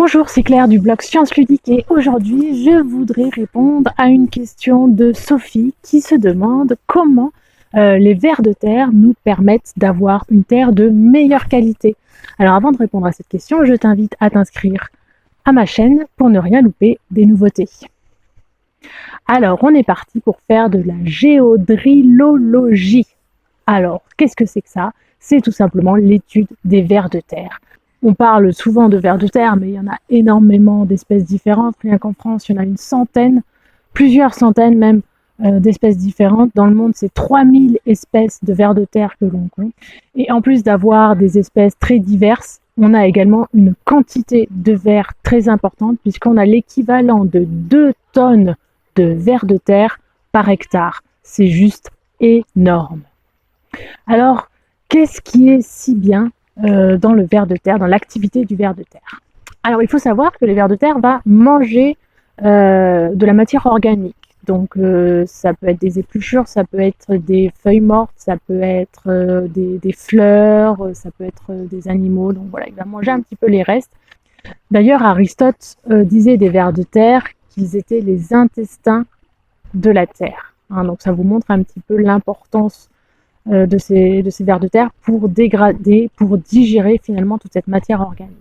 Bonjour, c'est Claire du blog Science Ludique et aujourd'hui je voudrais répondre à une question de Sophie qui se demande comment les vers de terre nous permettent d'avoir une terre de meilleure qualité. Alors avant de répondre à cette question, je t'invite à t'inscrire à ma chaîne pour ne rien louper des nouveautés. Alors on est parti pour faire de la géodrillologie. Alors qu'est-ce que c'est que ça? C'est tout simplement l'étude des vers de terre. On parle souvent de vers de terre, mais il y en a énormément d'espèces différentes. Rien qu'en France, il y en a une centaine, plusieurs centaines même d'espèces différentes. Dans le monde, c'est 3000 espèces de vers de terre que l'on compte. Et en plus d'avoir des espèces très diverses, on a également une quantité de vers très importante, puisqu'on a l'équivalent de 2 tonnes de vers de terre par hectare. C'est juste énorme. Alors, qu'est-ce qui est si bien dans le ver de terre, dans l'activité du ver de terre? Alors il faut savoir que le ver de terre va manger de la matière organique. Donc ça peut être des épluchures, ça peut être des feuilles mortes, ça peut être des fleurs, ça peut être des animaux. Donc voilà, il va manger un petit peu les restes. D'ailleurs Aristote disait des vers de terre qu'ils étaient les intestins de la terre. Donc ça vous montre un petit peu l'importance de ces vers de terre pour dégrader, pour digérer finalement toute cette matière organique.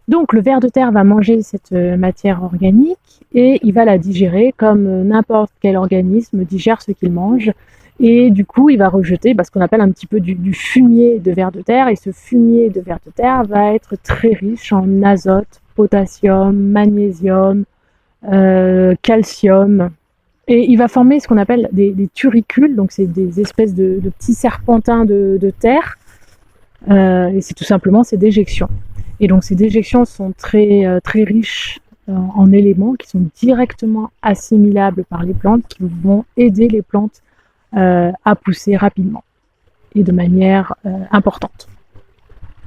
Donc le ver de terre va manger cette matière organique et il va la digérer comme n'importe quel organisme digère ce qu'il mange, et du coup il va rejeter ce qu'on appelle un petit peu du fumier de ver de terre, et ce fumier de ver de terre va être très riche en azote, potassium, magnésium, calcium. Et il va former ce qu'on appelle des turicules, donc c'est des espèces de petits serpentins de terre, et c'est tout simplement ces déjections. Et donc ces déjections sont très riches en éléments qui sont directement assimilables par les plantes, qui vont aider les plantes à pousser rapidement et de manière importante.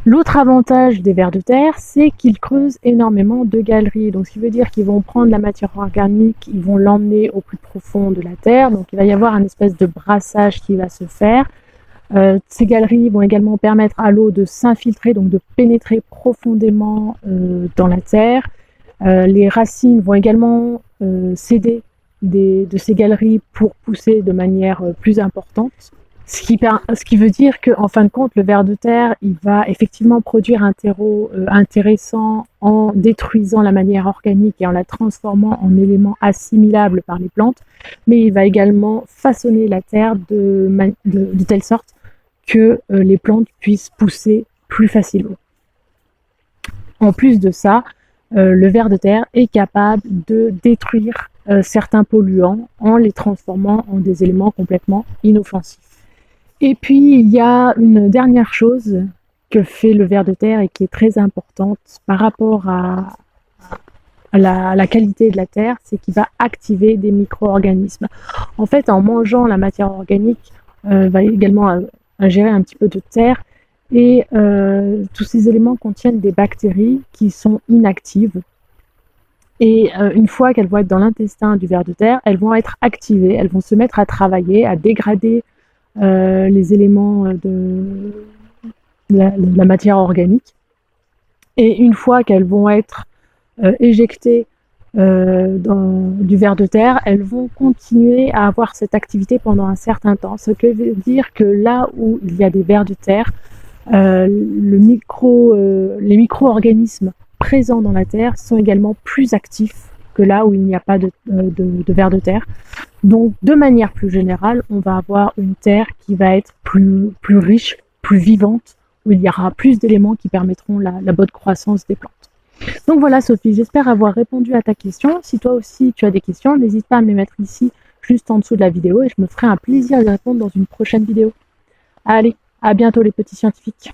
L'autre avantage des vers de terre, c'est qu'ils creusent énormément de galeries. Donc, ce qui veut dire qu'ils vont prendre la matière organique, ils vont l'emmener au plus profond de la terre. Donc, il va y avoir un espèce de brassage qui va se faire. Ces galeries vont également permettre à l'eau de s'infiltrer, donc de pénétrer profondément dans la terre. Les racines vont également s'aider de ces galeries pour pousser de manière plus importante. Ce qui veut dire qu'en fin de compte, le ver de terre, il va effectivement produire un terreau intéressant en détruisant la matière organique et en la transformant en éléments assimilables par les plantes, mais il va également façonner la terre de telle sorte que les plantes puissent pousser plus facilement. En plus de ça, le ver de terre est capable de détruire certains polluants en les transformant en des éléments complètement inoffensifs. Et puis, il y a une dernière chose que fait le ver de terre et qui est très importante par rapport à la qualité de la terre, c'est qu'il va activer des micro-organismes. En fait, en mangeant la matière organique, va également ingérer un petit peu de terre, et tous ces éléments contiennent des bactéries qui sont inactives. Et une fois qu'elles vont être dans l'intestin du ver de terre, elles vont être activées, elles vont se mettre à travailler, à dégrader les éléments de la matière organique, et une fois qu'elles vont être éjectées du ver de terre, elles vont continuer à avoir cette activité pendant un certain temps, ce qui veut dire que là où il y a des vers de terre, les micro-organismes présents dans la terre sont également plus actifs que là où il n'y a pas de vers de terre. Donc, de manière plus générale, on va avoir une terre qui va être plus riche, plus vivante, où il y aura plus d'éléments qui permettront la bonne croissance des plantes. Donc voilà Sophie, j'espère avoir répondu à ta question. Si toi aussi tu as des questions, n'hésite pas à me les mettre ici, juste en dessous de la vidéo, et je me ferai un plaisir d'y répondre dans une prochaine vidéo. Allez, à bientôt les petits scientifiques.